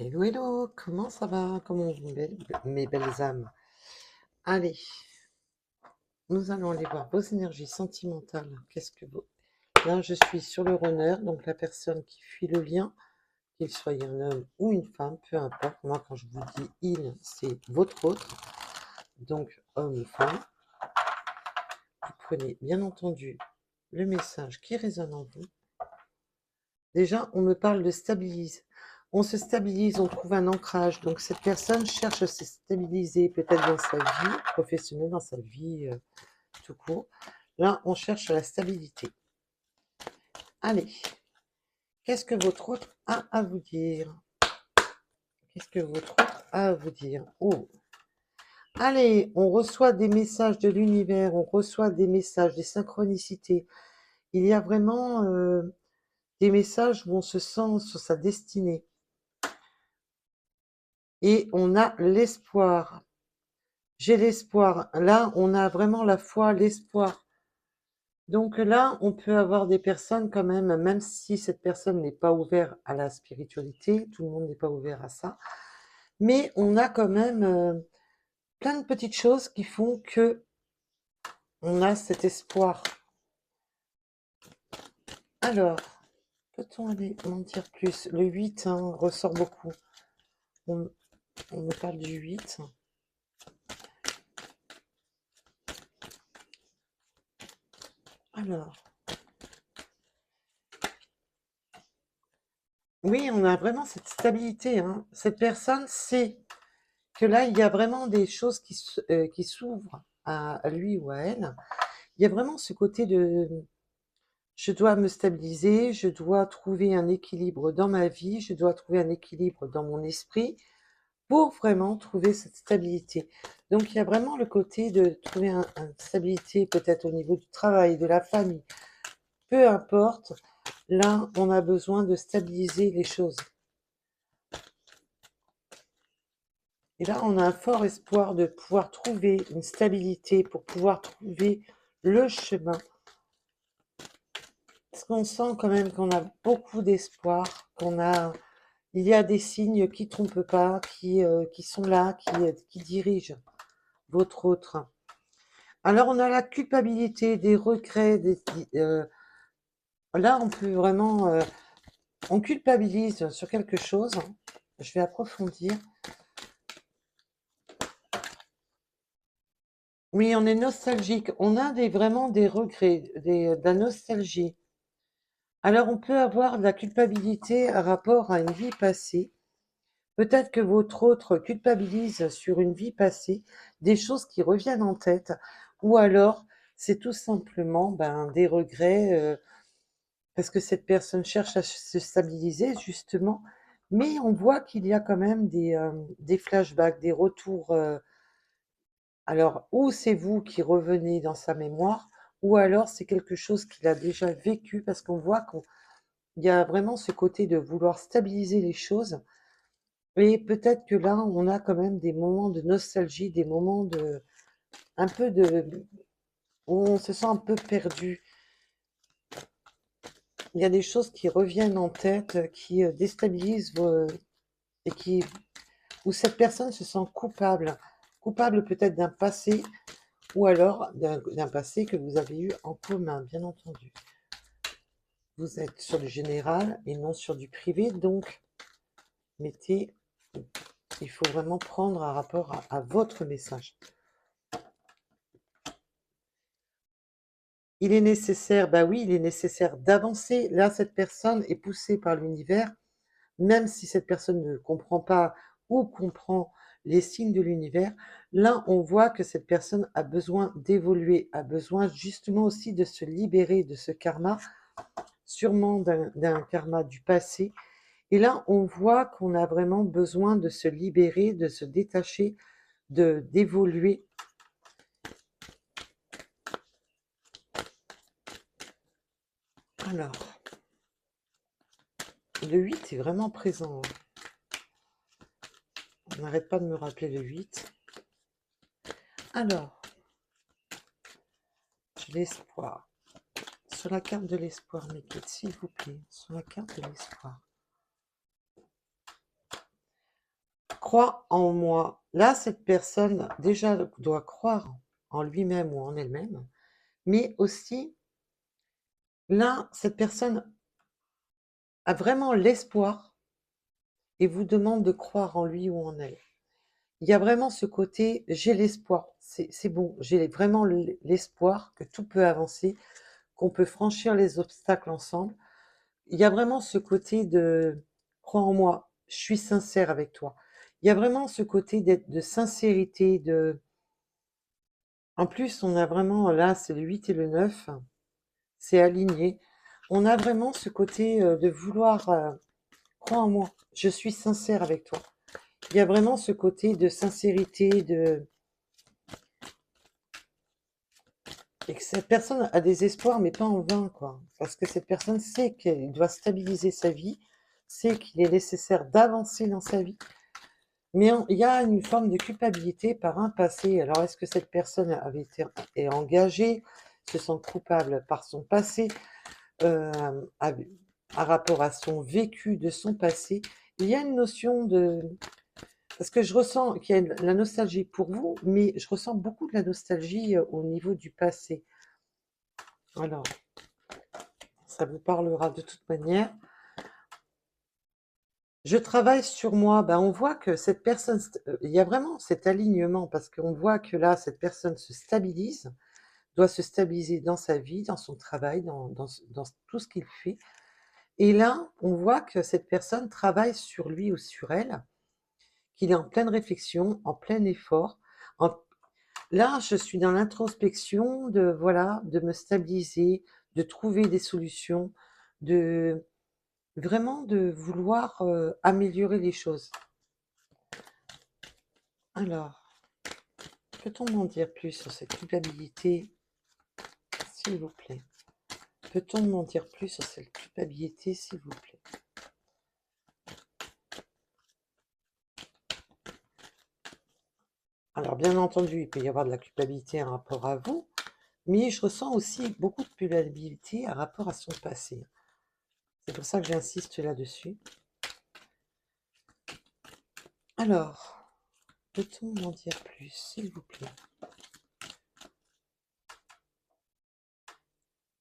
Hello, hello, comment ça va? Comment vont mes belles âmes? Allez, nous allons aller voir vos énergies sentimentales. Qu'est-ce que vous... Là, je suis sur le runner, donc la personne qui fuit le lien, qu'il soit un homme ou une femme, peu importe. Moi, quand je vous dis il, c'est votre autre, donc homme ou femme. Vous prenez bien entendu le message qui résonne en vous. Déjà, on me parle de stabilise. On se stabilise, on trouve un ancrage. Donc, cette personne cherche à se stabiliser, peut-être dans sa vie professionnelle, dans sa vie tout court. Là, on cherche la stabilité. Allez, qu'est-ce que votre autre a à vous dire? Qu'est-ce que votre autre a à vous dire? Oh, allez, on reçoit des messages de l'univers, on reçoit des messages, des synchronicités. Il y a vraiment des messages où on se sent sur sa destinée. Et on a l'espoir. J'ai l'espoir. Là, on a vraiment la foi, l'espoir. Donc là, on peut avoir des personnes quand même si cette personne n'est pas ouverte à la spiritualité, tout le monde n'est pas ouvert à ça, mais on a quand même plein de petites choses qui font que on a cet espoir. Alors, peut-on aller en dire plus? Le 8 ressort beaucoup. On, on me parle du 8. Alors, oui, on a vraiment cette stabilité, hein. Cette personne sait que là, il y a vraiment des choses qui s'ouvrent à lui ou à elle. Il y a vraiment ce côté de je dois me stabiliser, je dois trouver un équilibre dans ma vie, je dois trouver un équilibre dans mon esprit pour vraiment trouver cette stabilité. Donc il y a vraiment le côté de trouver une stabilité peut-être au niveau du travail, de la famille, peu importe. Là, on a besoin de stabiliser les choses. Et là, on a un fort espoir de pouvoir trouver une stabilité, pour pouvoir trouver le chemin. Parce qu'on sent quand même qu'on a beaucoup d'espoir, il y a des signes qui trompent pas, qui sont là, qui dirigent votre autre. Alors, on a la culpabilité, des regrets, là, on peut vraiment, on culpabilise sur quelque chose. Je vais approfondir. Oui, on est nostalgique. On a vraiment des regrets, de la nostalgie. Alors, on peut avoir de la culpabilité à rapport à une vie passée. Peut-être que votre autre culpabilise sur une vie passée, des choses qui reviennent en tête, ou alors c'est tout simplement des regrets, parce que cette personne cherche à se stabiliser justement, mais on voit qu'il y a quand même des flashbacks, des retours. Alors, ou c'est vous qui revenez dans sa mémoire, ou alors c'est quelque chose qu'il a déjà vécu, parce qu'on voit qu'il y a vraiment ce côté de vouloir stabiliser les choses. Et peut-être que là, on a quand même des moments de nostalgie, des moments un peu où on se sent un peu perdu. Il y a des choses qui reviennent en tête, qui déstabilisent et où cette personne se sent coupable. Coupable peut-être d'un passé, ou alors d'un passé que vous avez eu en commun, bien entendu. Vous êtes sur du général et non sur du privé, donc mettez, il faut vraiment prendre un rapport à votre message. Il est nécessaire, bah oui, il est nécessaire d'avancer. Là, cette personne est poussée par l'univers, même si cette personne ne comprend pas ou comprend les signes de l'univers. Là, on voit que cette personne a besoin d'évoluer, a besoin justement aussi de se libérer de ce karma, sûrement d'un karma du passé. Et là, on voit qu'on a vraiment besoin de se libérer, de se détacher, d'évoluer. Alors, le 8 est vraiment présent. On n'arrête pas de me rappeler le 8. Alors, j'ai l'espoir. Sur la carte de l'espoir, mes guides, s'il vous plaît. Sur la carte de l'espoir. crois en moi. Là, cette personne, déjà, doit croire en lui-même ou en elle-même, mais aussi, là, cette personne a vraiment l'espoir et vous demande de croire en lui ou en elle. Il y a vraiment ce côté, j'ai l'espoir, c'est bon, j'ai vraiment l'espoir que tout peut avancer, qu'on peut franchir les obstacles ensemble. Il y a vraiment ce côté de, crois en moi, je suis sincère avec toi. Il y a vraiment ce côté de sincérité, en plus, on a vraiment, là, c'est le 8 et le 9, c'est aligné. On a vraiment ce côté de vouloir, crois en moi, je suis sincère avec toi. Il y a vraiment ce côté de sincérité, et que cette personne a des espoirs, mais pas en vain, quoi. Parce que cette personne sait qu'elle doit stabiliser sa vie, sait qu'il est nécessaire d'avancer dans sa vie, mais il y a une forme de culpabilité par un passé. Alors, est-ce que cette personne est engagée, se sent coupable par son passé, euh, à, à rapport à son vécu de son passé? Il y a une notion de... Parce que je ressens qu'il y a la nostalgie pour vous, mais je ressens beaucoup de la nostalgie au niveau du passé. Alors, ça vous parlera de toute manière. Je travaille sur moi. Ben, on voit que cette personne, il y a vraiment cet alignement parce qu'on voit que là, cette personne se stabilise, doit se stabiliser dans sa vie, dans son travail, dans tout ce qu'il fait. Et là, on voit que cette personne travaille sur lui ou sur elle, qu'il est en pleine réflexion, en plein effort. En- Là, je suis dans l'introspection de, voilà, de me stabiliser, de trouver des solutions, de vraiment de vouloir améliorer les choses. Alors, peut-on m'en dire plus sur cette culpabilité, s'il vous plaît? Peut-on m'en dire plus sur cette culpabilité, s'il vous plaît? Alors, bien entendu, il peut y avoir de la culpabilité en rapport à vous, mais je ressens aussi beaucoup de culpabilité en rapport à son passé. C'est pour ça que j'insiste là-dessus. Alors, peut-on m'en dire plus, s'il vous plaît?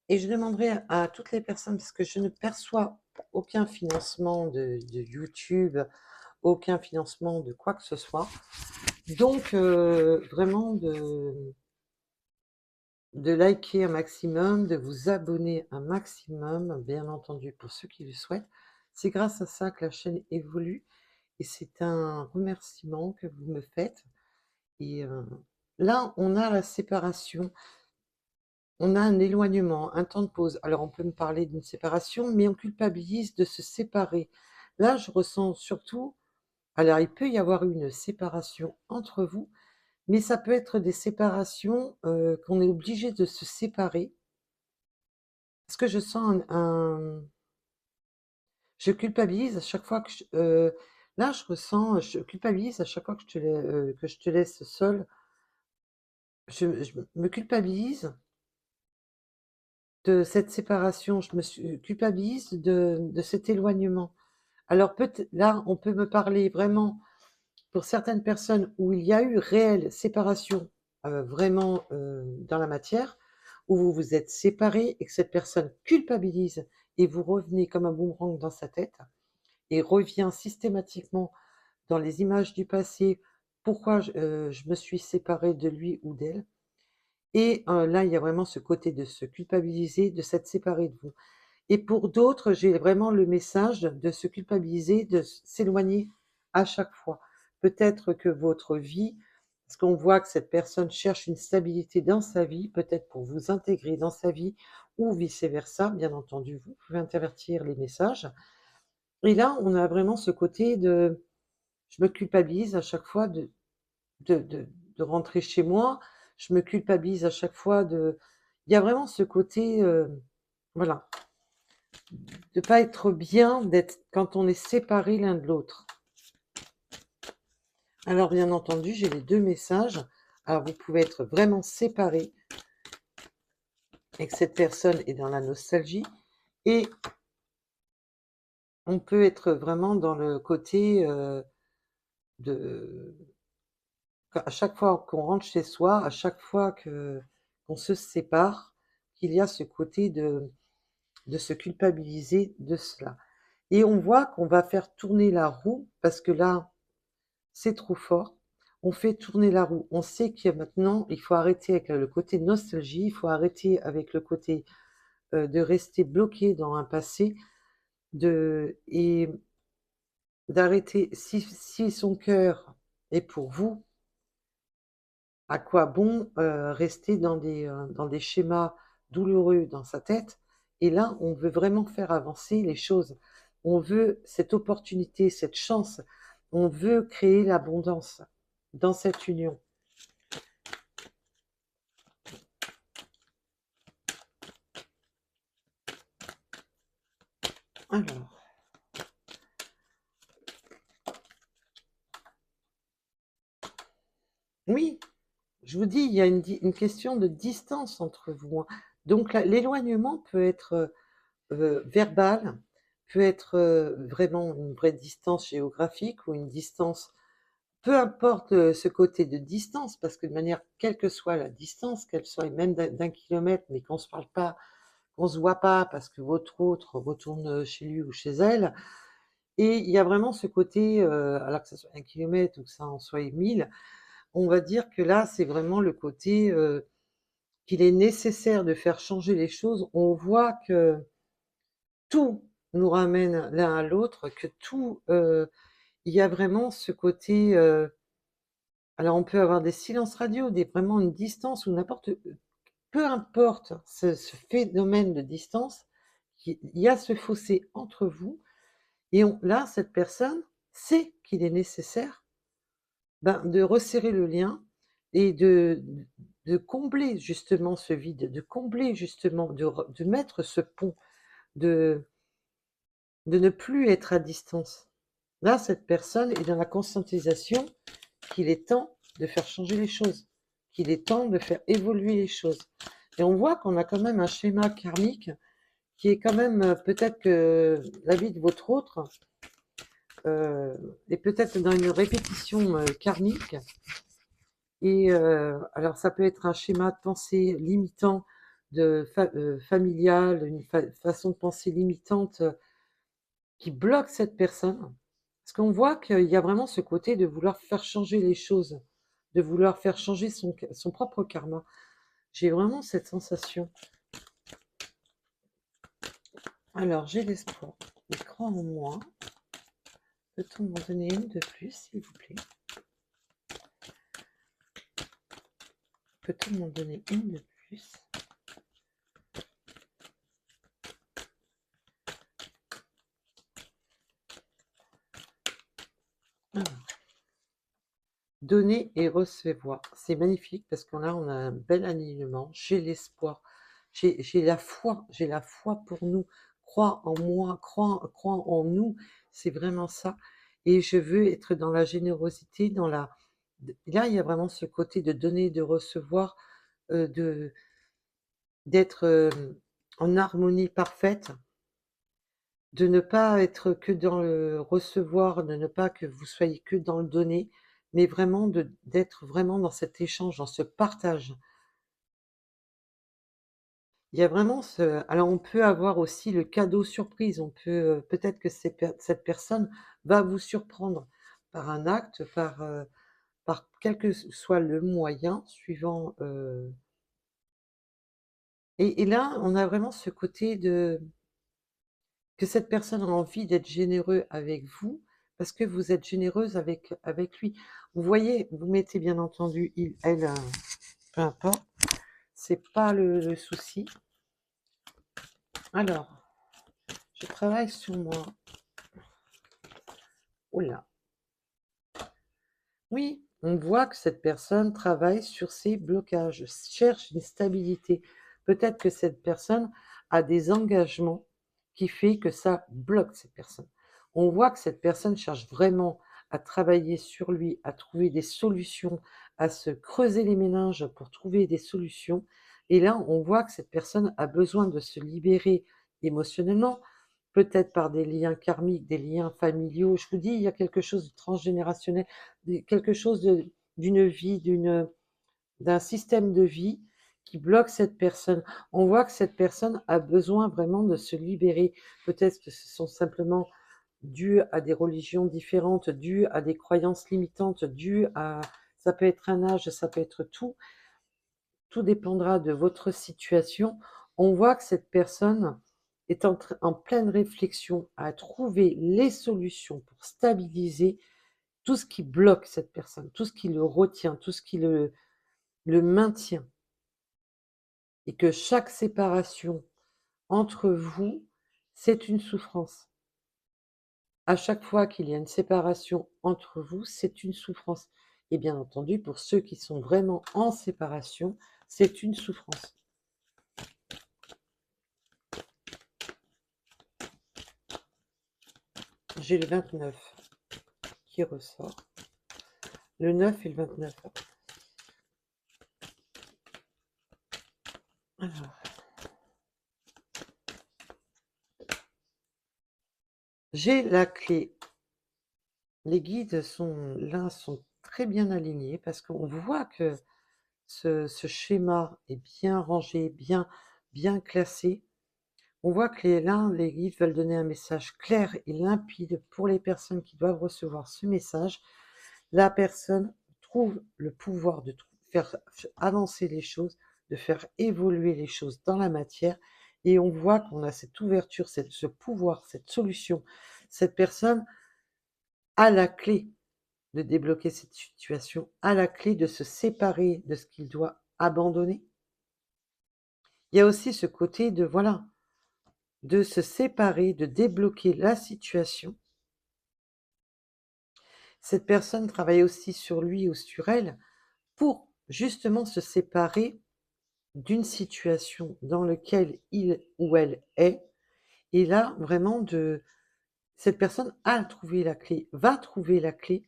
Et je demanderai à toutes les personnes, parce que je ne perçois aucun financement de YouTube, aucun financement de quoi que ce soit. Donc, vraiment de liker un maximum, de vous abonner un maximum, bien entendu, pour ceux qui le souhaitent. C'est grâce à ça que la chaîne évolue et c'est un remerciement que vous me faites. Et là, on a la séparation, on a un éloignement, un temps de pause. Alors, on peut me parler d'une séparation, mais on culpabilise de se séparer. Là, je ressens surtout, alors il peut y avoir une séparation entre vous, mais ça peut être des séparations qu'on est obligé de se séparer. Parce que je sens je culpabilise à chaque fois que là, je culpabilise à chaque fois que je te laisse seul. Je me culpabilise de cette séparation, culpabilise de cet éloignement. Alors peut-être là, on peut me parler vraiment pour certaines personnes où il y a eu réelle séparation, vraiment dans la matière, où vous vous êtes séparés et que cette personne culpabilise et vous revenez comme un boomerang dans sa tête et revient systématiquement dans les images du passé, pourquoi je me suis séparée de lui ou d'elle. Et là, il y a vraiment ce côté de se culpabiliser, de s'être séparé de vous. Et pour d'autres, j'ai vraiment le message de se culpabiliser, de s'éloigner à chaque fois. Peut-être que votre vie, parce qu'on voit que cette personne cherche une stabilité dans sa vie, peut-être pour vous intégrer dans sa vie, ou vice-versa, bien entendu, vous pouvez intervertir les messages. Et là, on a vraiment ce côté de, je me culpabilise à chaque fois de, de, de rentrer chez moi, je me culpabilise à chaque fois de... Il y a vraiment ce côté, voilà, de pas être bien d'être quand on est séparés l'un de l'autre. Alors bien entendu, j'ai les deux messages. Alors vous pouvez être vraiment séparés et que cette personne est dans la nostalgie et on peut être vraiment dans le côté de à chaque fois qu'on rentre chez soi, à chaque fois que qu'on se sépare, qu'il y a ce côté de se culpabiliser de cela. Et on voit qu'on va faire tourner la roue parce que là, c'est trop fort. On fait tourner la roue. On sait que maintenant, il faut arrêter avec le côté nostalgie, il faut arrêter avec le côté de rester bloqué dans un passé, et d'arrêter. Si son cœur est pour vous, à quoi bon rester dans des schémas douloureux dans sa tête? Et là, on veut vraiment faire avancer les choses. On veut cette opportunité, cette chance. On veut créer l'abondance dans cette union. Alors, oui, je vous dis, il y a une question de distance entre vous, hein. Donc l'éloignement peut être verbal, peut être vraiment une vraie distance géographique ou une distance. Peu importe, ce côté de distance, parce que de manière quelle que soit la distance, qu'elle soit même d'un kilomètre, mais qu'on se parle pas, qu'on se voit pas parce que votre autre retourne, chez lui ou chez elle, et il y a vraiment ce côté, alors que ça soit 1 kilomètre ou que ça en soit 1000, on va dire que là, c'est vraiment le côté, qu'il est nécessaire de faire changer les choses. On voit que tout nous ramène l'un à l'autre, que tout, il y a vraiment ce côté, alors on peut avoir des silences radio, des vraiment une distance ou n'importe, peu importe ce phénomène de distance, il y a ce fossé entre vous, et là, cette personne sait qu'il est nécessaire, ben, de resserrer le lien et de combler justement ce vide, de combler justement, de mettre ce pont, de ne plus être à distance. Là, cette personne est dans la conscientisation qu'il est temps de faire changer les choses, qu'il est temps de faire évoluer les choses. Et on voit qu'on a quand même un schéma karmique qui est quand même, peut-être que la vie de votre autre est peut-être dans une répétition karmique. Et alors ça peut être un schéma de pensée limitant, familial, une façon de penser limitante qui bloque cette personne. Parce qu'on voit qu'il y a vraiment ce côté de vouloir faire changer les choses, de vouloir faire changer son propre karma. J'ai vraiment cette sensation. Alors, j'ai l'espoir. Il croit en moi. Peut-on m'en donner une de plus, s'il vous plaît? Peut-on m'en donner une de plus? Alors, donner et recevoir. C'est magnifique parce que là, on a un bel alignement. J'ai l'espoir. J'ai la foi pour nous. Crois en moi, crois en nous. C'est vraiment ça. Et je veux être dans la générosité, là, il y a vraiment ce côté de donner, de recevoir, de d'être en harmonie parfaite, de ne pas être que dans le recevoir, de ne pas que vous soyez que dans le donner, mais vraiment d'être vraiment dans cet échange, dans ce partage. Il y a vraiment alors on peut avoir aussi le cadeau surprise, on peut, peut-être que cette personne va vous surprendre par un acte, par quel que soit le moyen suivant, et là, on a vraiment ce côté que cette personne a envie d'être généreux avec vous, parce que vous êtes généreuse avec lui. Vous voyez, vous mettez bien entendu il, elle, peu importe, c'est pas le souci. Alors, je travaille sur moi. Oh là! Oui, on voit que cette personne travaille sur ses blocages, cherche une stabilité. Peut-être que cette personne a des engagements qui fait que ça bloque cette personne. On voit que cette personne cherche vraiment à travailler sur lui, à trouver des solutions, à se creuser les méninges pour trouver des solutions. Et là, on voit que cette personne a besoin de se libérer émotionnellement, peut-être par des liens karmiques, des liens familiaux. Je vous dis, il y a quelque chose de transgénérationnel, quelque chose d'une vie, d'un système de vie qui bloque cette personne. On voit que cette personne a besoin vraiment de se libérer. Peut-être que ce sont simplement dus à des religions différentes, dus à des croyances limitantes, dus à... Ça peut être un âge, ça peut être tout. Tout dépendra de votre situation. On voit que cette personne est en pleine réflexion à trouver les solutions pour stabiliser tout ce qui bloque cette personne, tout ce qui le retient, tout ce qui le maintient. Et que chaque séparation entre vous, c'est une souffrance. À chaque fois qu'il y a une séparation entre vous, c'est une souffrance. Et bien entendu, pour ceux qui sont vraiment en séparation, c'est une souffrance. J'ai le 29 qui ressort. Le 9 et le 29. Alors, j'ai la clé. Les guides sont là, sont très bien alignés parce qu'on voit que ce schéma est bien rangé, bien classé. On voit que les guides veulent donner un message clair et limpide pour les personnes qui doivent recevoir ce message. La personne trouve le pouvoir de faire avancer les choses, de faire évoluer les choses dans la matière. Et on voit qu'on a cette ouverture, ce pouvoir, cette solution. Cette personne a la clé de débloquer cette situation, a la clé de se séparer de ce qu'il doit abandonner. Il y a aussi ce côté de, voilà, de se séparer, de débloquer la situation. Cette personne travaille aussi sur lui ou sur elle pour justement se séparer d'une situation dans laquelle il ou elle est. Et là, vraiment, cette personne a trouvé la clé, va trouver la clé,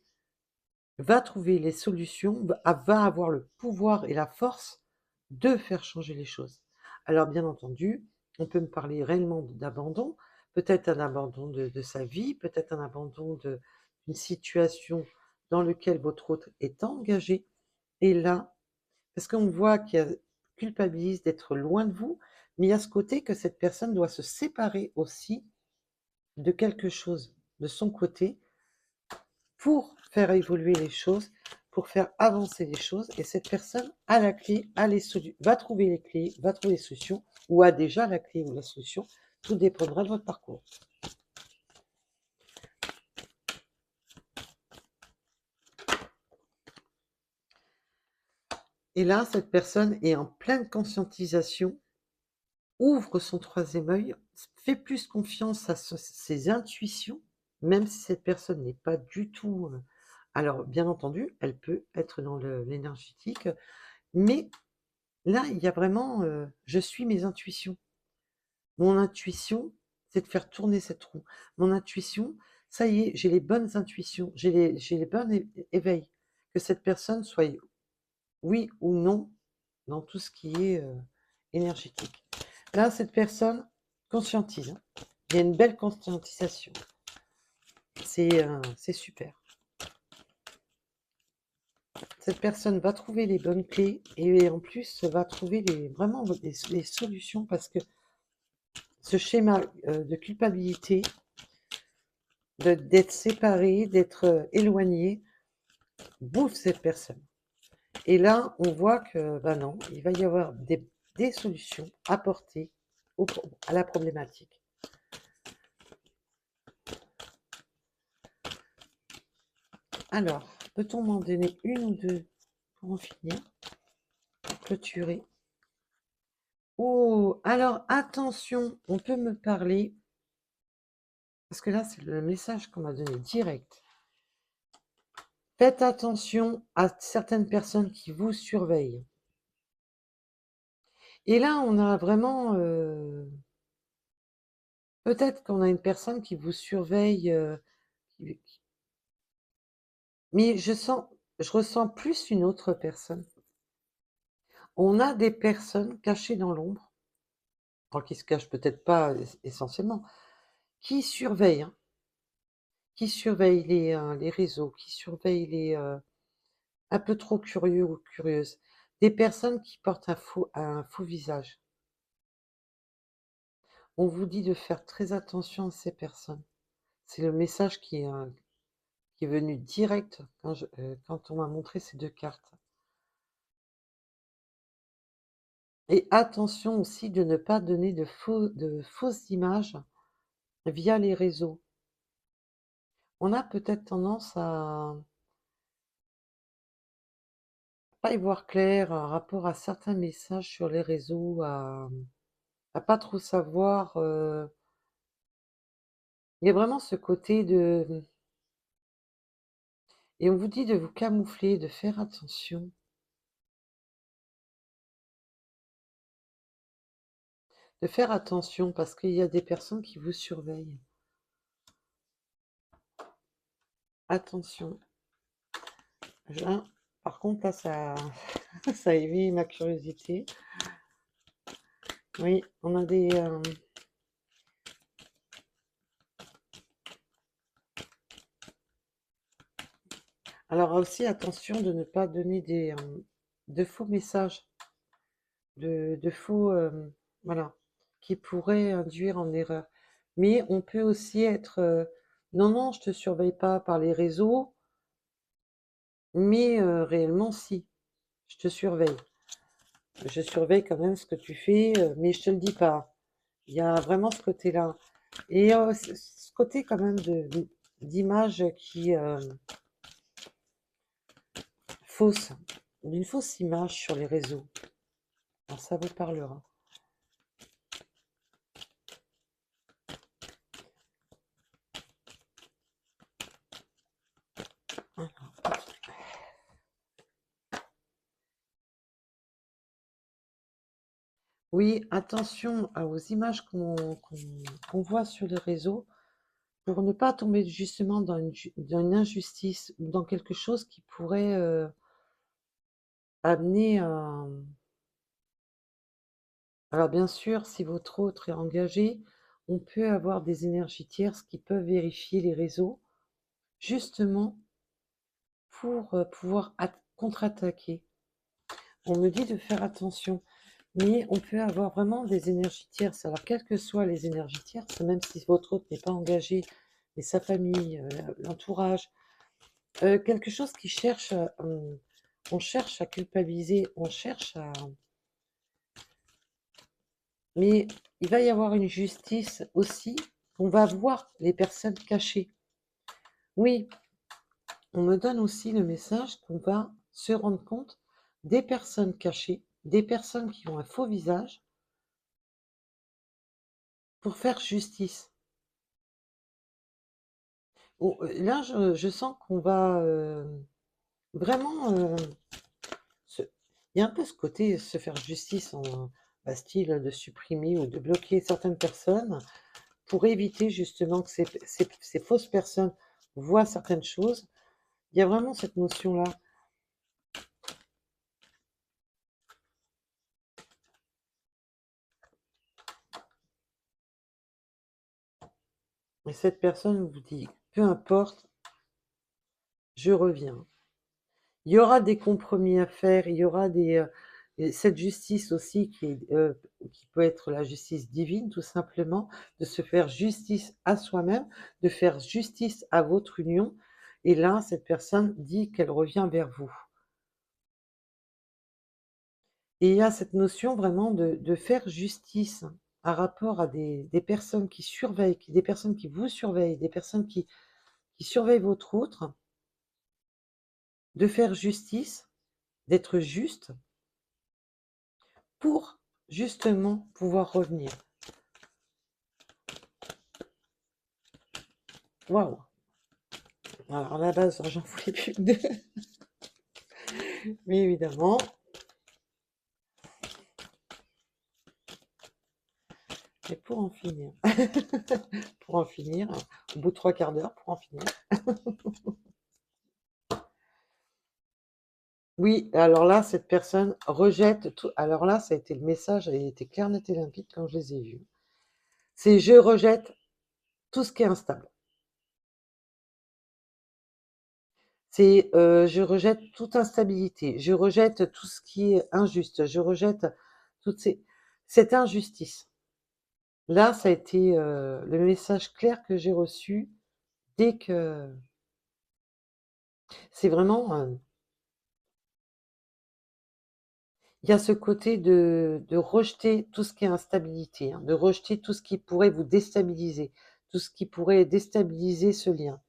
va trouver les solutions, va avoir le pouvoir et la force de faire changer les choses. Alors, bien entendu, on peut me parler réellement d'abandon, peut-être un abandon de sa vie, peut-être un abandon d'une situation dans laquelle votre autre est engagé. Et là, parce qu'on voit qu'il culpabilise d'être loin de vous, mais il y a ce côté que cette personne doit se séparer aussi de quelque chose de son côté pour faire évoluer les choses, pour faire avancer les choses. Et cette personne a la clé, va trouver les clés, va trouver les solutions, ou a déjà la clé ou la solution. Tout dépendra de votre parcours. Et là, cette personne est en pleine conscientisation, ouvre son troisième œil, fait plus confiance à ses intuitions, même si cette personne n'est pas du tout... alors, bien entendu, elle peut être dans l'énergétique, mais là, il y a vraiment... je suis mes intuitions. Mon intuition, c'est de faire tourner cette roue. Mon intuition, ça y est, j'ai les bonnes intuitions, j'ai les bons éveils. Que cette personne soit oui ou non dans tout ce qui est énergétique. Là, cette personne conscientise. Hein. Il y a une belle conscientisation. C'est super. Cette personne va trouver les bonnes clés et en plus va trouver vraiment les solutions parce que ce schéma de culpabilité, d'être séparé, d'être éloigné, bouffe cette personne. Et là, on voit que, ben non, il va y avoir des solutions apportées à la problématique. Alors, peut-on m'en donner une ou deux pour en finir, pour clôturer? Oh, alors attention, on peut me parler, parce que là, c'est le message qu'on m'a donné direct. Faites attention à certaines personnes qui vous surveillent. Et là, on a vraiment... peut-être qu'on a une personne qui vous surveille, mais je ressens plus une autre personne. On a des personnes cachées dans l'ombre, alors qui se cachent peut-être pas essentiellement, qui surveillent, hein, qui surveillent les réseaux, qui surveillent un peu trop curieux ou curieuses, des personnes qui portent un faux visage. On vous dit de faire très attention à ces personnes. C'est le message qui est venu direct quand on m'a montré ces 2 cartes. Et attention aussi de ne pas donner de fausses images via les réseaux. On a peut-être tendance à pas y voir clair par rapport à certains messages sur les réseaux, à pas trop savoir, il y a vraiment ce côté et on vous dit de vous camoufler, de faire attention. De faire attention parce qu'il y a des personnes qui vous surveillent. Attention. Là, par contre, là, ça, ça a éveillé ma curiosité. Oui, on a des... Alors aussi, attention de ne pas donner de faux messages, de faux... voilà, qui pourraient induire en erreur. Mais on peut aussi être... non, non, je te surveille pas par les réseaux, mais réellement, si, je te surveille. Je surveille quand même ce que tu fais, mais je te le dis pas. Il y a vraiment ce côté-là. Et ce côté quand même d'image qui fausse, d'une fausse image sur les réseaux. Alors ça vous parlera. Alors, oui, attention aux images qu'on voit sur les réseaux pour ne pas tomber justement dans une injustice ou dans quelque chose qui pourrait amener à... Alors bien sûr, si votre autre est engagé, on peut avoir des énergies tierces qui peuvent vérifier les réseaux, justement pour pouvoir contre-attaquer. On me dit de faire attention, mais on peut avoir vraiment des énergies tierces. Alors quelles que soient les énergies tierces, même si votre autre n'est pas engagé, mais sa famille, l'entourage, quelque chose qui cherche, on cherche à culpabiliser, on cherche à... Mais il va y avoir une justice aussi. On va voir les personnes cachées. Oui, on me donne aussi le message qu'on va se rendre compte des personnes cachées, des personnes qui ont un faux visage pour faire justice. Là, je sens qu'on va vraiment... il y a un peu ce côté se faire justice en style de supprimer ou de bloquer certaines personnes pour éviter justement que ces fausses personnes voient certaines choses. Il y a vraiment cette notion-là. Et cette personne vous dit, peu importe, je reviens. Il y aura des compromis à faire, il y aura cette justice aussi qui peut être la justice divine, tout simplement, de se faire justice à soi-même, de faire justice à votre union. Et là, cette personne dit qu'elle revient vers vous. Et il y a cette notion vraiment de faire justice par rapport à des personnes qui surveillent, des personnes qui vous surveillent, des personnes qui surveillent votre autre, de faire justice, d'être juste, pour justement pouvoir revenir. Waouh! Alors à la base, j'en voulais plus que deux. Mais évidemment, et pour en finir, pour en finir, au bout de 3/4 d'heure, pour en finir. Oui, alors là, cette personne rejette tout. Alors là, ça a été le message, il était clair, net et limpide quand je les ai vus. C'est je rejette tout ce qui est instable. C'est, je rejette toute instabilité, je rejette tout ce qui est injuste, je rejette toute cette injustice. Là, ça a été, le message clair que j'ai reçu dès que c'est vraiment, il y a ce côté de rejeter tout ce qui est instabilité, hein, de rejeter tout ce qui pourrait vous déstabiliser, tout ce qui pourrait déstabiliser ce lien.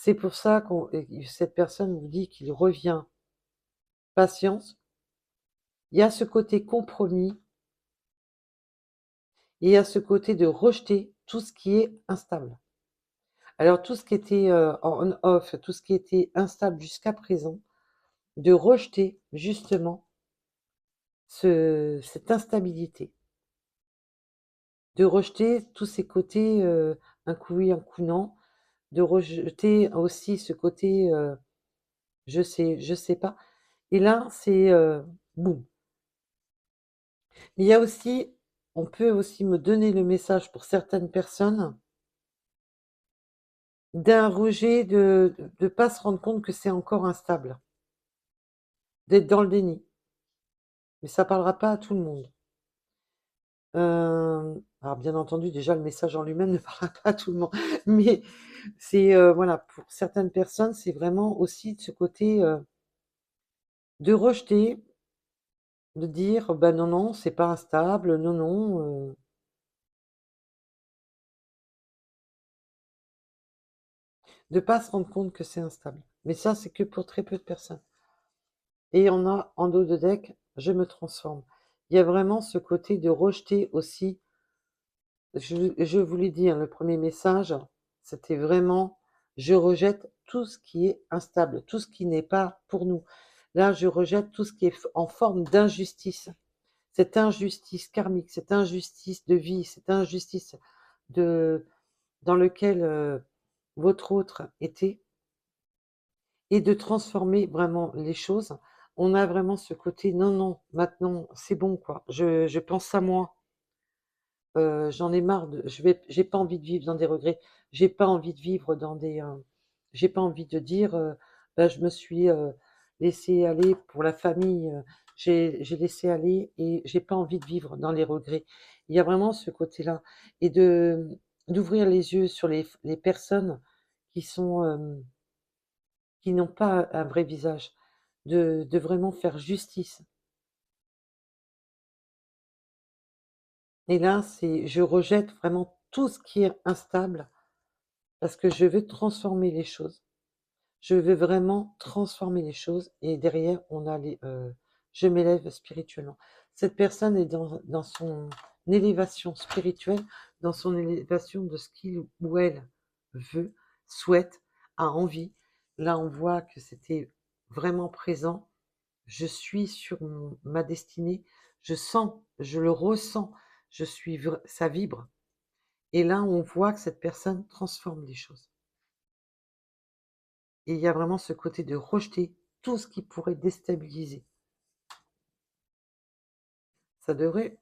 C'est pour ça qu'on cette personne vous dit qu'il revient. Patience, il y a ce côté compromis et il y a ce côté de rejeter tout ce qui est instable. Alors tout ce qui était, en on-off, tout ce qui était instable jusqu'à présent, de rejeter justement cette instabilité, de rejeter tous ces côtés, un coup oui, un coup non, de rejeter aussi ce côté, je sais pas et là, c'est, boum. Il y a aussi on peut aussi me donner le message pour certaines personnes d'un rejet de pas se rendre compte que c'est encore instable, d'être dans le déni. Mais ça parlera pas à tout le monde. Alors bien entendu, déjà le message en lui-même ne parlera pas à tout le monde, mais c'est, voilà, pour certaines personnes, c'est vraiment aussi de ce côté, de rejeter, de dire: «Bah, non, non, c'est pas instable, non, non», de pas se rendre compte que c'est instable. Mais ça, c'est que pour très peu de personnes et on a en dos de deck: «Je me transforme». Il y a vraiment ce côté de rejeter aussi. Je vous l'ai dit, hein, le premier message, c'était vraiment: «Je rejette tout ce qui est instable, tout ce qui n'est pas pour nous». Là, je rejette tout ce qui est f en forme d'injustice. Cette injustice karmique, cette injustice de vie, cette injustice de dans lequel, votre autre était et de transformer vraiment les choses. On a vraiment ce côté: «Non, non, maintenant, c'est bon quoi, je pense à moi». J'en ai marre de j'ai pas envie de vivre dans des regrets. J'ai pas envie de vivre dans des, j'ai pas envie de dire, bah, je me suis, laissée aller pour la famille, j'ai laissé aller et j'ai pas envie de vivre dans les regrets. Il y a vraiment ce côté-là et d'ouvrir les yeux sur les personnes qui sont, qui n'ont pas un vrai visage, de vraiment faire justice et là, c'est je rejette vraiment tout ce qui est instable. Parce que je veux transformer les choses. Je veux vraiment transformer les choses et derrière on a les, je m'élève spirituellement. Cette personne est dans son élévation spirituelle, dans son élévation de ce qu'il ou elle veut, souhaite, a envie. Là, on voit que c'était vraiment présent. Je suis sur ma destinée. Je sens, je le ressens. Je suis, ça vibre. Et là, on voit que cette personne transforme les choses. Et il y a vraiment ce côté de rejeter tout ce qui pourrait déstabiliser. Ça devrait,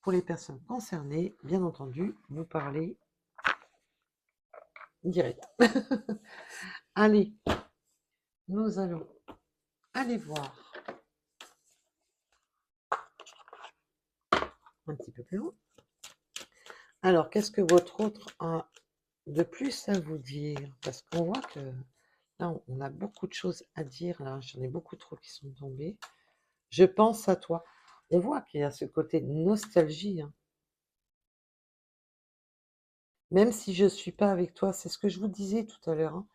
pour les personnes concernées, bien entendu, vous parler direct. Allez, nous allons aller voir un petit peu plus loin. Alors, qu'est-ce que votre autre a de plus à vous dire? Parce qu'on voit que là, on a beaucoup de choses à dire. Là, j'en ai beaucoup trop qui sont tombées. Je pense à toi. On voit qu'il y a ce côté de nostalgie, hein. Même si je ne suis pas avec toi, c'est ce que je vous disais tout à l'heure, hein.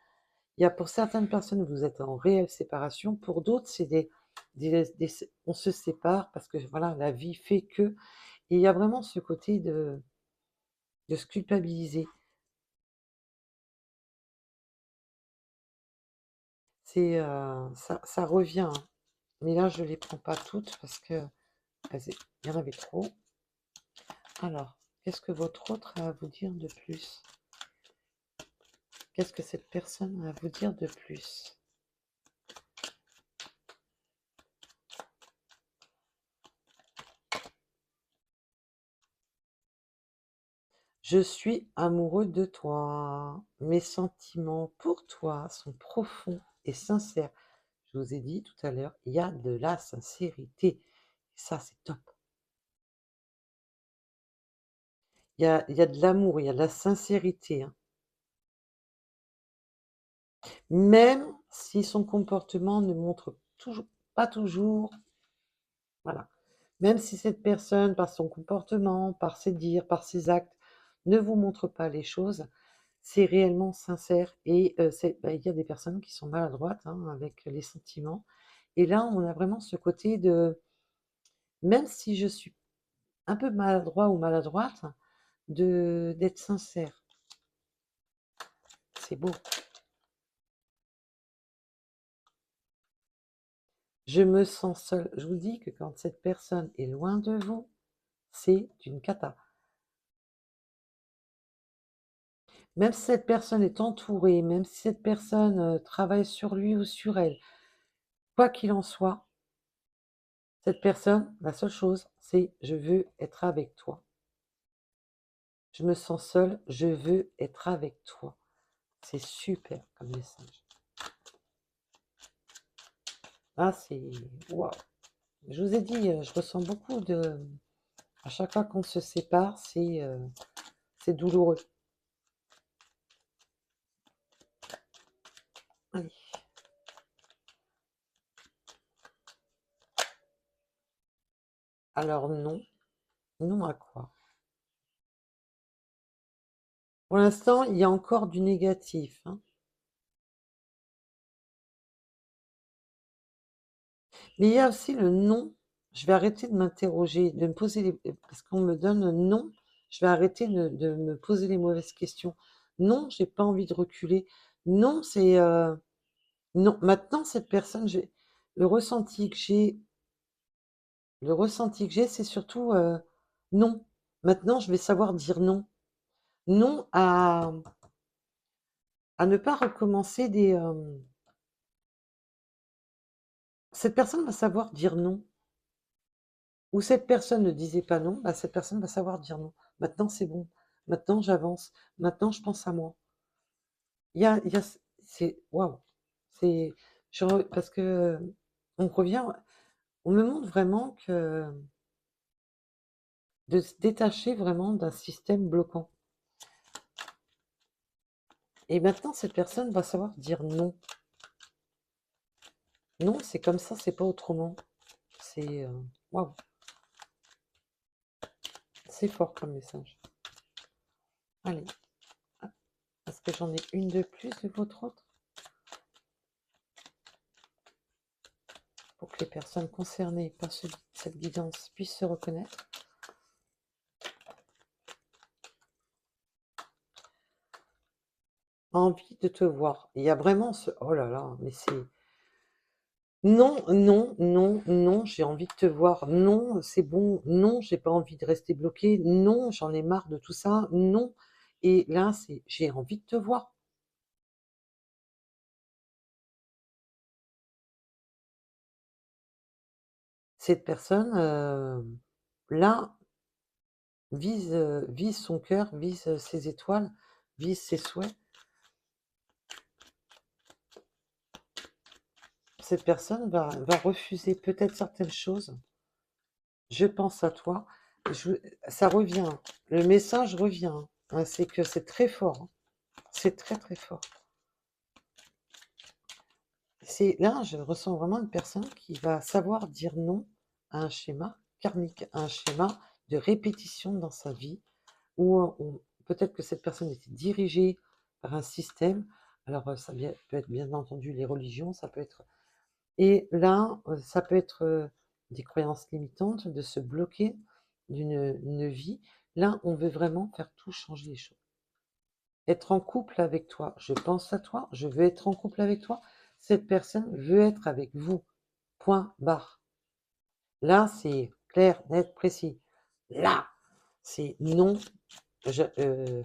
Il y a pour certaines personnes, vous êtes en réelle séparation, pour d'autres, c'est on se sépare parce que voilà, la vie fait que. Et il y a vraiment ce côté de se culpabiliser. C'est, ça revient, hein. Mais là, je ne les prends pas toutes parce que il y en avait trop. Alors, qu'est-ce que votre autre a à vous dire de plus? Qu'est-ce que cette personne a à vous dire de plus? Je suis amoureux de toi. Mes sentiments pour toi sont profonds et sincères. Je vous ai dit tout à l'heure, il y a de la sincérité. Et ça, c'est top. Il y a de l'amour, il y a de la sincérité, hein. Même si son comportement ne montre toujours, pas toujours, voilà. Même si cette personne, par son comportement, par ses dires, par ses actes, ne vous montre pas les choses, c'est réellement sincère. Et il y a des personnes qui sont maladroites, hein, avec les sentiments. Et là, on a vraiment ce côté de, même si je suis un peu maladroit ou maladroite, d'être sincère. C'est beau. Je me sens seule. Je vous dis que quand cette personne est loin de vous, c'est une cata. Même si cette personne est entourée, même si cette personne travaille sur lui ou sur elle, quoi qu'il en soit, cette personne, la seule chose, c'est je veux être avec toi. Je me sens seule, je veux être avec toi. C'est super comme message. Ah, c'est waouh. Je vous ai dit, je ressens beaucoup de. À chaque fois qu'on se sépare, c'est douloureux. Allez. Alors non. Non à quoi? Pour l'instant, il y a encore du négatif, hein. Mais il y a aussi le non. Je vais arrêter de m'interroger, de me poser les... Parce qu'on me donne non, je vais arrêter de me poser les mauvaises questions. Non, j'ai pas envie de reculer. Non, c'est... Non, maintenant, cette personne, le ressenti que j'ai, c'est surtout non. Maintenant, je vais savoir dire non. Non à ne pas recommencer des... Cette personne va savoir dire non. Ou cette personne ne disait pas non, bah, cette personne va savoir dire non. Maintenant, c'est bon. Maintenant, j'avance. Maintenant, je pense à moi. Il y a c'est waouh. C'est parce que on revient, on me montre vraiment que de se détacher vraiment d'un système bloquant. Et maintenant, cette personne va savoir dire non. Non, c'est comme ça, c'est pas autrement. C'est waouh, c'est fort comme message. Allez, est-ce que j'en ai une de plus de votre autre? Pour que les personnes concernées par cette guidance puissent se reconnaître. Envie de te voir. Il y a vraiment ce... Oh là là, mais c'est... Non, non, non, non, j'ai envie de te voir. Non, c'est bon. Non, j'ai pas envie de rester bloqué. Non, j'en ai marre de tout ça. Non. Et là, c'est... J'ai envie de te voir. Cette personne, là, vise son cœur, vise ses étoiles, vise ses souhaits. Cette personne va refuser peut-être certaines choses. Je pense à toi. Ça revient. Le message revient, hein. C'est que c'est très fort, hein. C'est très très fort. Là, je ressens vraiment une personne qui va savoir dire non à un schéma karmique, à un schéma de répétition dans sa vie, où peut-être que cette personne était dirigée par un système. Alors, ça peut être bien entendu les religions, ça peut être... Et là, ça peut être des croyances limitantes, de se bloquer d'une vie. Là, on veut vraiment faire tout changer les choses. Être en couple avec toi, je pense à toi, je veux être en couple avec toi. Cette personne veut être avec vous. Point barre. Là, c'est clair, net, précis. Là, c'est non. Je, euh,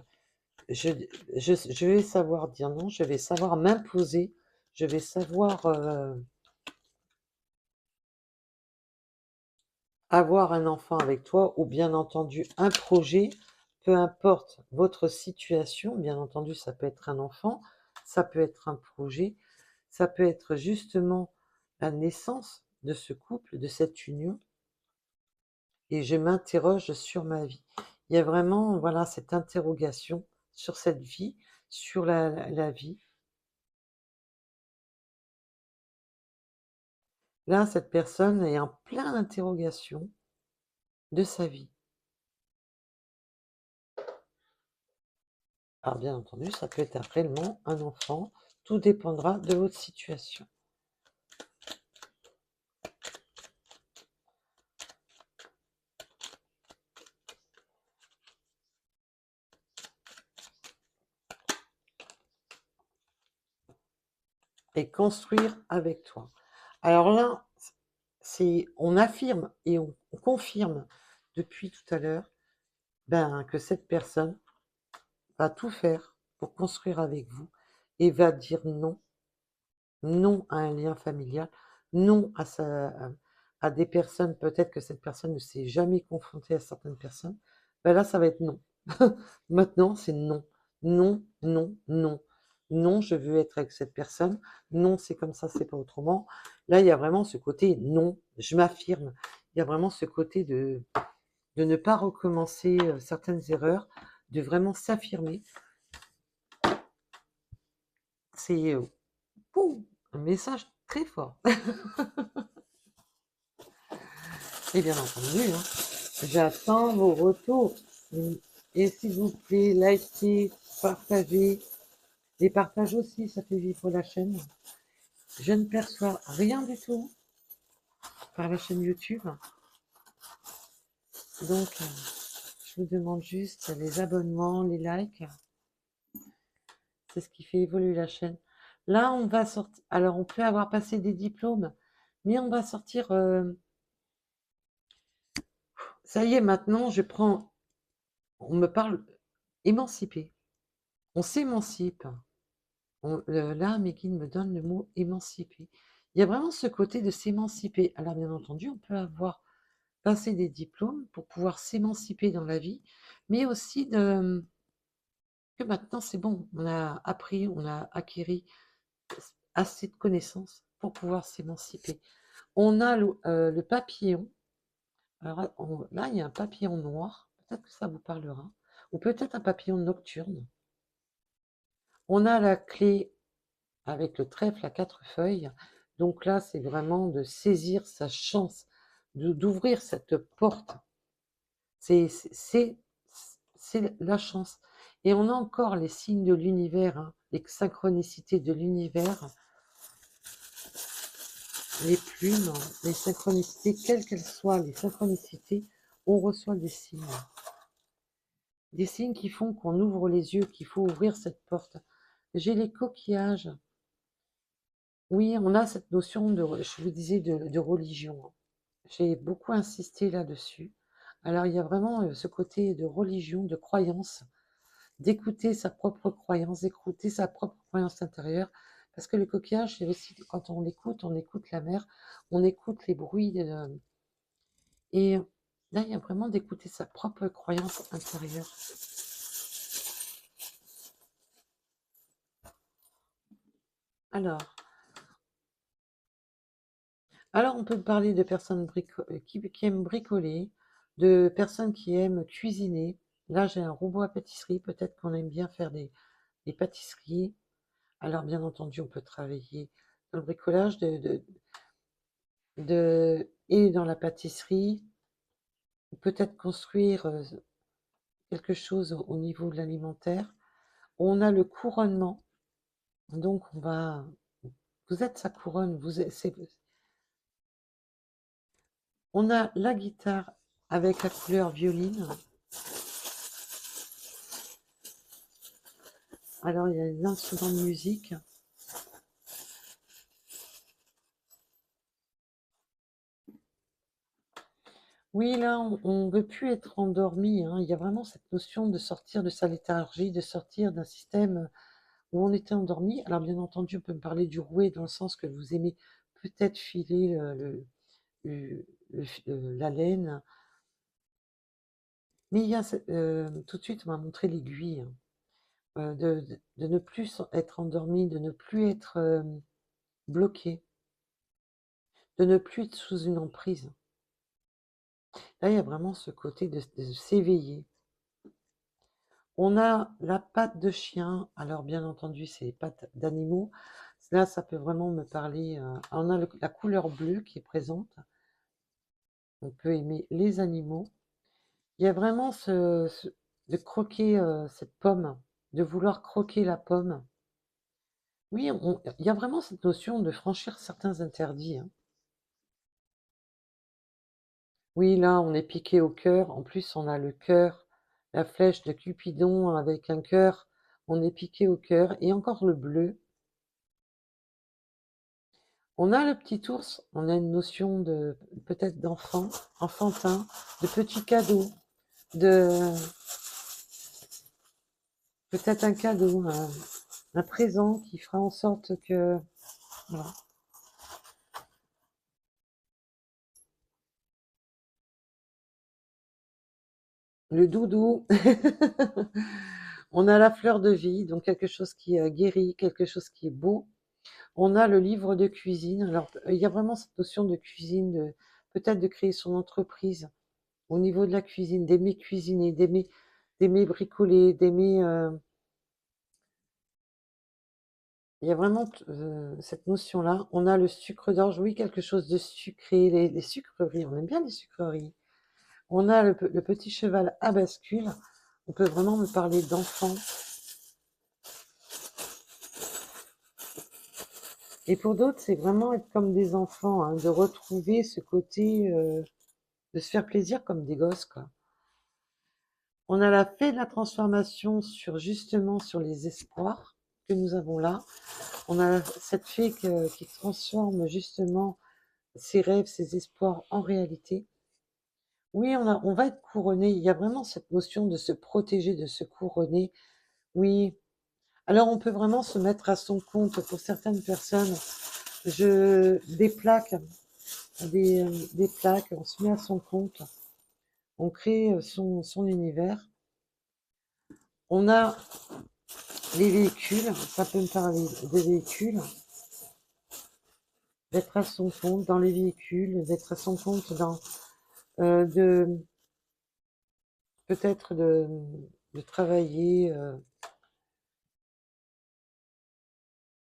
je, je vais savoir dire non, je vais savoir m'imposer, je vais savoir avoir un enfant avec toi ou bien entendu un projet peu importe votre situation, bien entendu, ça peut être un enfant, ça peut être un projet, ça peut être justement la naissance de ce couple, de cette union, et je m'interroge sur ma vie. Il y a vraiment, voilà, cette interrogation sur cette vie, sur la vie. Là, cette personne est en plein d'interrogation de sa vie. Alors, bien entendu, ça peut être réellement un enfant, tout dépendra de votre situation. Et construire avec toi. Alors là, on affirme et on confirme depuis tout à l'heure que cette personne va tout faire pour construire avec vous et va dire non, non à un lien familial, non à des personnes, peut-être que cette personne ne s'est jamais confrontée à certaines personnes. Là, ça va être non. Maintenant, c'est non. Non, non, non. Non, je veux être avec cette personne. Non, c'est comme ça, c'est pas autrement. Là, il y a vraiment ce côté non, je m'affirme. Il y a vraiment ce côté de ne pas recommencer certaines erreurs, de vraiment s'affirmer. C'est un message très fort. Et bien entendu, hein, j'attends vos retours. Et s'il vous plaît, likez, partagez. Les partages aussi, ça fait vivre la chaîne. Je ne perçois rien du tout par la chaîne YouTube. Donc, je vous demande juste les abonnements, les likes. C'est ce qui fait évoluer la chaîne. Là, on va sortir. Alors, on peut avoir passé des diplômes, mais on va sortir. Ça y est, maintenant, je prends. On me parle émancipé. On s'émancipe. Là, mes guides me donnent le mot émanciper. Il y a vraiment ce côté de s'émanciper. Alors, bien entendu, on peut avoir passé des diplômes pour pouvoir s'émanciper dans la vie, mais aussi que maintenant, c'est bon. On a appris, on a acquis assez de connaissances pour pouvoir s'émanciper. On a le papillon. Alors, là, il y a un papillon noir. Peut-être que ça vous parlera. Ou peut-être un papillon nocturne. On a la clé avec le trèfle à 4 feuilles. Donc là, c'est vraiment de saisir sa chance, d'ouvrir cette porte. C'est la chance. Et on a encore les signes de l'univers, hein, les synchronicités de l'univers, les plumes, les synchronicités, quelles qu'elles soient, les synchronicités, on reçoit des signes. Des signes qui font qu'on ouvre les yeux, qu'il faut ouvrir cette porte. J'ai les coquillages. Oui, on a cette notion je vous disais, de religion. J'ai beaucoup insisté là-dessus. Alors, il y a vraiment ce côté de religion, de croyance, d'écouter sa propre croyance, d'écouter sa propre croyance intérieure. Parce que le coquillage, c'est aussi, quand on écoute la mer, on écoute les bruits. Et là, il y a vraiment d'écouter sa propre croyance intérieure. Alors on peut parler de personnes qui aiment bricoler, de personnes qui aiment cuisiner. Là, j'ai un robot à pâtisserie. Peut-être qu'on aime bien faire des pâtisseries. Alors, bien entendu, on peut travailler dans le bricolage et dans la pâtisserie. Ou peut-être construire quelque chose au niveau de l'alimentaire. On a le couronnement. Donc, vous êtes sa couronne. On a la guitare avec la couleur violine. Alors, il y a les instruments de musique. Oui, là, on ne veut plus être endormi, hein. Il y a vraiment cette notion de sortir de sa léthargie, de sortir d'un système où on était endormi. Alors, bien entendu, on peut me parler du rouet dans le sens que vous aimez peut-être filer la laine. Mais il y a tout de suite, on m'a montré l'aiguille, hein, de ne plus être endormi, de ne plus être bloqué, de ne plus être sous une emprise. Là, il y a vraiment ce côté de s'éveiller. On a la patte de chien, alors bien entendu, c'est les pattes d'animaux. Là, ça peut vraiment me parler. On a la couleur bleue qui est présente. On peut aimer les animaux. Il y a vraiment de croquer cette pomme, de vouloir croquer la pomme. Oui, il y a vraiment cette notion de franchir certains interdits, hein. Oui, là, on est piqué au cœur. En plus, on a le cœur, la flèche de Cupidon avec un cœur. On est piqué au cœur. Et encore le bleu. On a le petit ours. On a une notion de peut-être d'enfant, enfantin, de petits cadeaux, de peut-être un cadeau, un présent qui fera en sorte que voilà. Le doudou. On a la fleur de vie, donc quelque chose qui guérit, quelque chose qui est beau. On a le livre de cuisine. Alors, il y a vraiment cette notion de cuisine, peut-être de créer son entreprise au niveau de la cuisine, d'aimer cuisiner, d'aimer bricoler, d'aimer. Il y a vraiment cette notion-là. On a le sucre d'orge, oui, quelque chose de sucré, les sucreries. On aime bien les sucreries. On a le petit cheval à bascule. On peut vraiment me parler d'enfants. Et pour d'autres, c'est vraiment être comme des enfants, hein, de retrouver ce côté de se faire plaisir comme des gosses, quoi. On a la fée de la transformation justement sur les espoirs que nous avons là. On a cette fée qui transforme justement ses rêves, ses espoirs en réalité. Oui, on va être couronné. Il y a vraiment cette notion de se protéger, de se couronner. Oui. Alors on peut vraiment se mettre à son compte pour certaines personnes. Des plaques, des plaques, on se met à son compte, on crée son univers. On a les véhicules, ça peut me parler des véhicules, d'être à son compte dans les véhicules, d'être à son compte dans de peut-être de travailler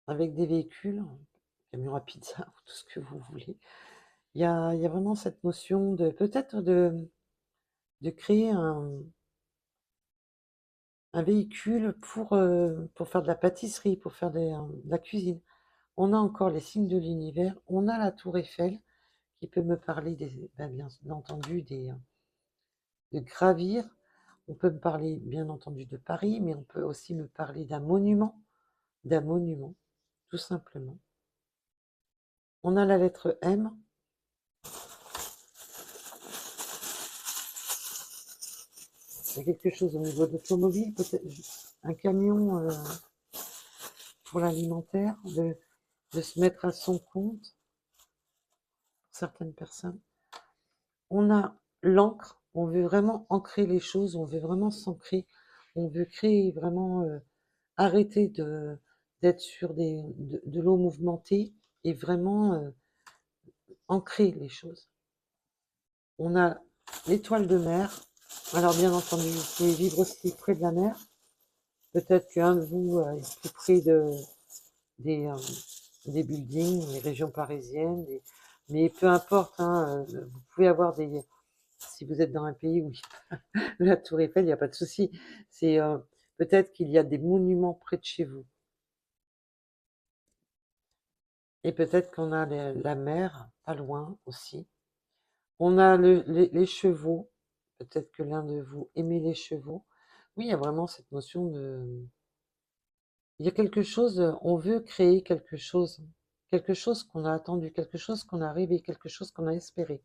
avec des véhicules, camion à pizza ou tout ce que vous voulez. Il y a vraiment cette notion de peut-être de créer un véhicule pour faire de la pâtisserie, pour faire de la cuisine. On a encore les signes de l'univers, on a la tour Eiffel qui peut me parler bien entendu de gravir. On peut me parler bien entendu de Paris, mais on peut aussi me parler d'un monument, tout simplement. On a la lettre M. Il y a quelque chose au niveau de l'automobile, peut-être un camion pour l'alimentaire, de se mettre à son compte pour certaines personnes. On a l'encre, on veut vraiment ancrer les choses, on veut vraiment s'ancrer, on veut créer vraiment, arrêter d'être sur de l'eau mouvementée et vraiment ancrer les choses. On a l'étoile de mer. Alors bien entendu, vous pouvez vivre aussi près de la mer. Peut-être qu'un de vous est plus près des, euh, des buildings, des régions parisiennes, mais peu importe, hein, vous pouvez avoir si vous êtes dans un pays où la Tour Eiffel, il n'y a pas de souci. C'est peut-être qu'il y a des monuments près de chez vous. Et peut-être qu'on a la mer pas loin aussi. On a les chevaux. Peut-être que l'un de vous aimait les chevaux. Oui, il y a vraiment cette notion de... Il y a quelque chose, on veut créer quelque chose qu'on a attendu, quelque chose qu'on a rêvé, quelque chose qu'on a espéré.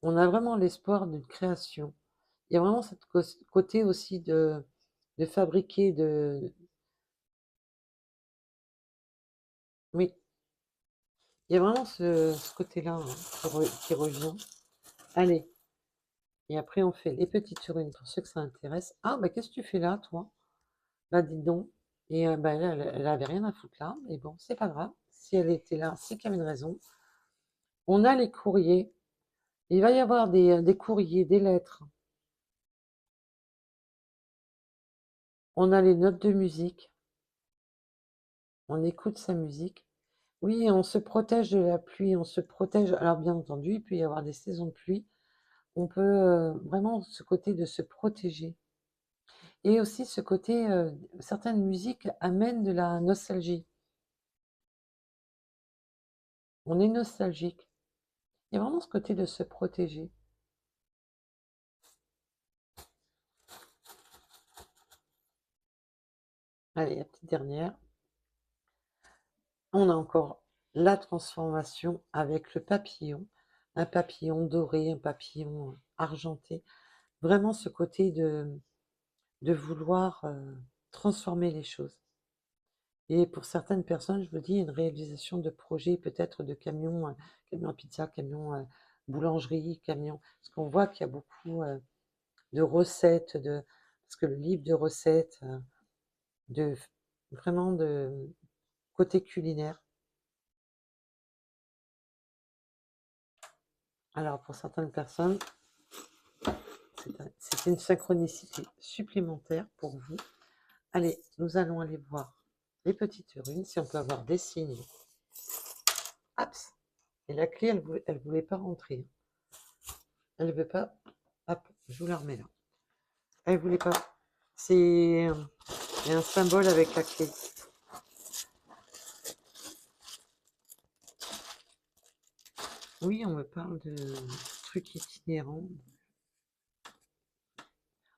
On a vraiment l'espoir d'une création. Il y a vraiment cette côté aussi de fabriquer, oui, il y a vraiment ce côté-là, hein, qui revient. Allez, et après on fait les petites runes pour ceux que ça intéresse. Ah, bah qu'est-ce que tu fais là, toi? Bah dis donc. Et bah, elle avait rien à foutre là, mais bon, c'est pas grave. Si elle était là, c'est qu'il y avait une raison. On a les courriers. Il va y avoir des courriers, des lettres. On a les notes de musique. On écoute sa musique. Oui, on se protège de la pluie, on se protège. Alors bien entendu, il peut y avoir des saisons de pluie. On peut vraiment ce côté de se protéger. Et aussi ce côté, certaines musiques amènent de la nostalgie. On est nostalgique. Il y a vraiment ce côté de se protéger. Allez, la petite dernière. On a encore la transformation avec le papillon. Un papillon doré, un papillon argenté. Vraiment ce côté de vouloir transformer les choses. Et pour certaines personnes, je me dis, une réalisation de projet, peut-être de camion, camion à pizza, camion boulangerie, camion. Parce qu'on voit qu'il y a beaucoup de recettes, parce que le livre de recettes, de, vraiment de côté culinaire. Alors pour certaines personnes, c'est une synchronicité supplémentaire pour vous. Allez, nous allons aller voir les petites runes, si on peut avoir des signes. Hop. Et la clé, elle voulait pas rentrer. Elle ne veut pas. Hop, je vous la remets là. Elle voulait pas. C'est un symbole avec la clé. Oui, on me parle de trucs itinérants.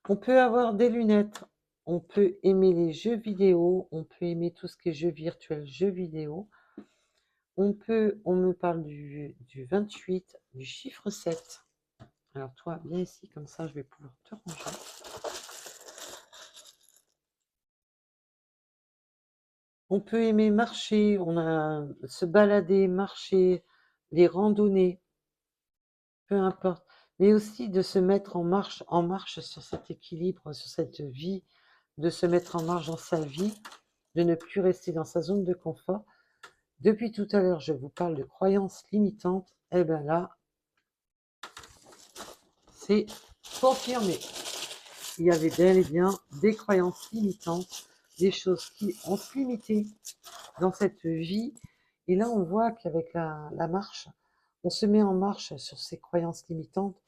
On peut avoir des lunettes. On peut aimer les jeux vidéo. On peut aimer tout ce qui est jeux virtuels, jeux vidéo. On me parle du 28, du chiffre 7. Alors toi, viens ici, comme ça je vais pouvoir te ranger. On peut aimer marcher, on a se balader, marcher, les randonnées, peu importe. Mais aussi de se mettre en marche sur cet équilibre, sur cette vie, de se mettre en marche dans sa vie, de ne plus rester dans sa zone de confort. Depuis tout à l'heure, je vous parle de croyances limitantes. Eh bien là, c'est confirmé. Il y avait bel et bien des croyances limitantes, des choses qui ont limité dans cette vie. Et là, on voit qu'avec la marche, on se met en marche sur ces croyances limitantes.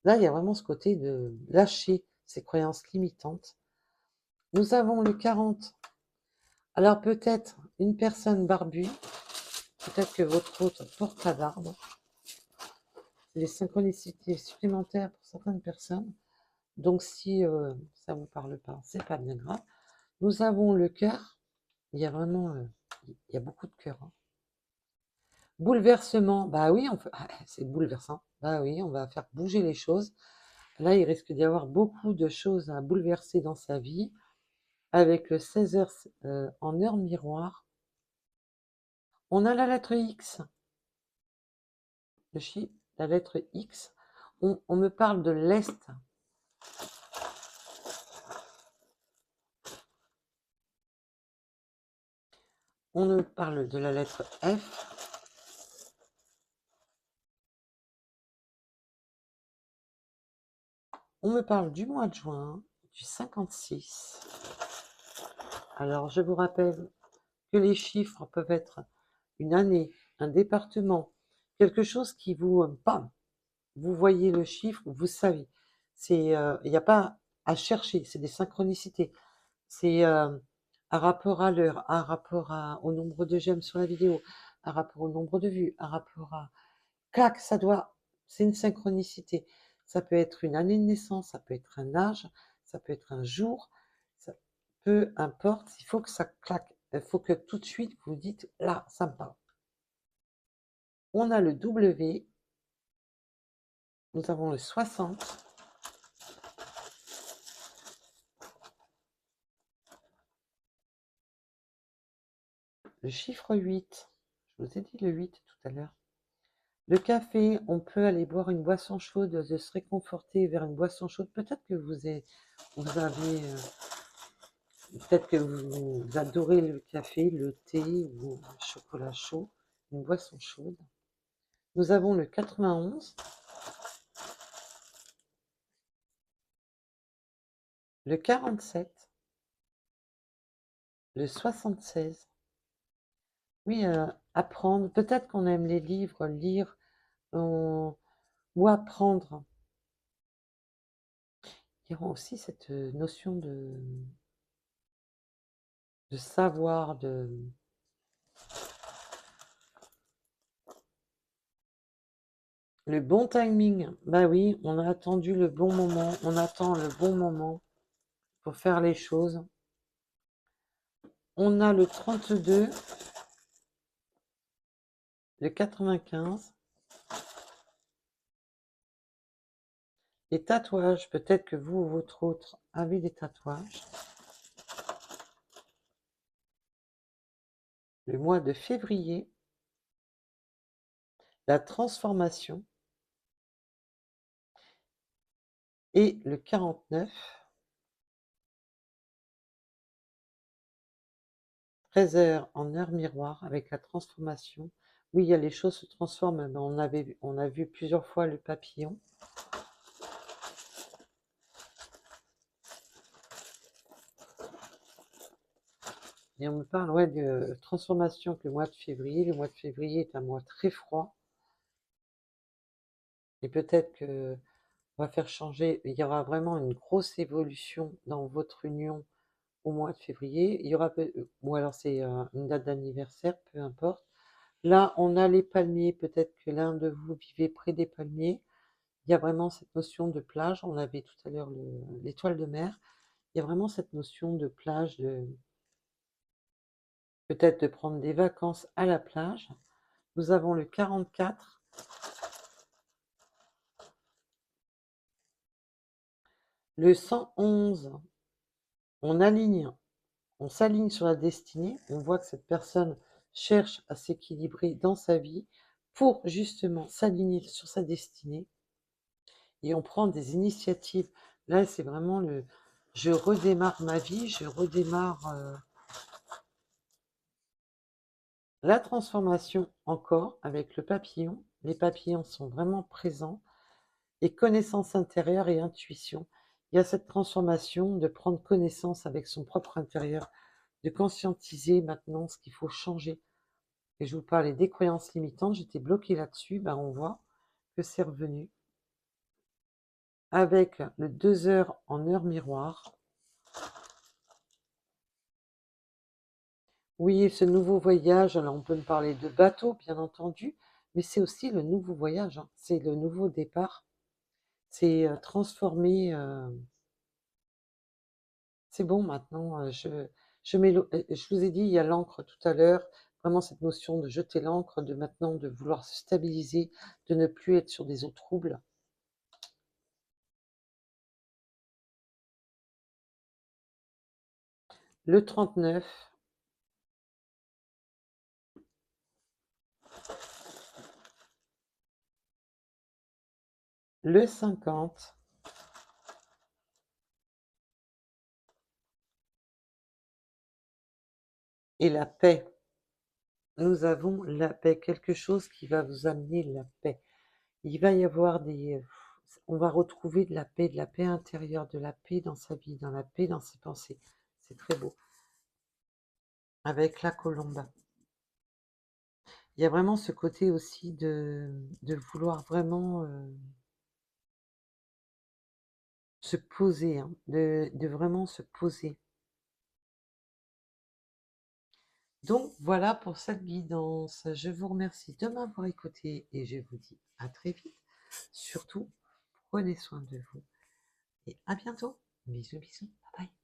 Là, il y a vraiment ce côté de lâcher ces croyances limitantes. Nous avons le 40. Alors peut-être une personne barbue, peut-être que votre autre porte la barbe. C'est des synchronicités supplémentaires pour certaines personnes. Donc si ça ne vous parle pas, c'est pas bien grave. Nous avons le cœur. Il y a vraiment, il y a beaucoup de cœur. Hein. Bouleversement, bah oui, c'est bouleversant. Bah oui, on va faire bouger les choses. Là, il risque d'y avoir beaucoup de choses à bouleverser dans sa vie. Avec le 16 heures en heure miroir, on a la lettre X. La lettre X. On me parle de l'Est. On me parle de la lettre F. On me parle du mois de juin, du 56. Alors, je vous rappelle que les chiffres peuvent être une année, un département, quelque chose qui vous... bam, vous voyez le chiffre, vous savez. Il n'y a pas à chercher, c'est des synchronicités. C'est un rapport à l'heure, un rapport au nombre de j'aime sur la vidéo, un rapport au nombre de vues, un rapport à... Clac, c'est une synchronicité. Ça peut être une année de naissance, ça peut être un âge, ça peut être un jour, peu importe, il faut que ça claque. Il faut que tout de suite vous dites, là, ça me parle. On a le W, nous avons le 60, le chiffre 8, je vous ai dit le 8 tout à l'heure. Le café, on peut aller boire une boisson chaude, de se réconforter vers une boisson chaude. Peut-être que vous avez, peut-être que vous adorez le café, le thé ou le chocolat chaud, une boisson chaude. Nous avons le 91, le 47, le 76. Oui, apprendre. Peut-être qu'on aime les livres, lire ou apprendre. Il y aura aussi cette notion de savoir, le bon timing. Bah oui, on a attendu le bon moment, on attend le bon moment pour faire les choses. On a le 32, le 95, les tatouages. Peut-être que vous ou votre autre avez des tatouages. Le mois de février, la transformation et le 49, 13 heures en heure miroir avec la transformation. Oui, il y a les choses se transforment. Mais on a vu plusieurs fois le papillon. Et on me parle ouais, de transformation avec le mois de février. Le mois de février est un mois très froid. Et peut-être que on va faire changer. Il y aura vraiment une grosse évolution dans votre union au mois de février. Il y aura, ou alors c'est une date d'anniversaire, peu importe. Là, on a les palmiers. Peut-être que l'un de vous vivez près des palmiers. Il y a vraiment cette notion de plage. On avait tout à l'heure l'étoile de mer. Il y a vraiment cette notion de plage, peut-être de prendre des vacances à la plage. Nous avons le 44, le 111. On s'aligne sur la destinée. On voit que cette personne cherche à s'équilibrer dans sa vie pour justement s'aligner sur sa destinée. Et on prend des initiatives. Là, c'est vraiment je redémarre ma vie, je redémarre la transformation encore avec le papillon. Les papillons sont vraiment présents. Et connaissance intérieure et intuition. Il y a cette transformation de prendre connaissance avec son propre intérieur, de conscientiser maintenant ce qu'il faut changer. Et je vous parlais des croyances limitantes, j'étais bloquée là-dessus, ben on voit que c'est revenu. Avec le 2 heures en heure miroir. Oui, ce nouveau voyage, alors on peut me parler de bateau, bien entendu, mais c'est aussi le nouveau voyage, hein. C'est le nouveau départ. C'est transformer. C'est bon maintenant, je vous ai dit, il y a l'encre tout à l'heure, vraiment cette notion de jeter l'encre, de maintenant de vouloir se stabiliser, de ne plus être sur des eaux troubles. Le 39, le 50 et la paix. Nous avons la paix, quelque chose qui va vous amener la paix. Il va y avoir on va retrouver de la paix intérieure, de la paix dans sa vie, dans la paix dans ses pensées. C'est très beau. Avec la colombe. Il y a vraiment ce côté aussi de vouloir vraiment se poser, hein, de vraiment se poser. Donc voilà pour cette guidance. Je vous remercie de m'avoir écouté et je vous dis à très vite. Surtout, prenez soin de vous et à bientôt. Bisous, bisous. Bye bye.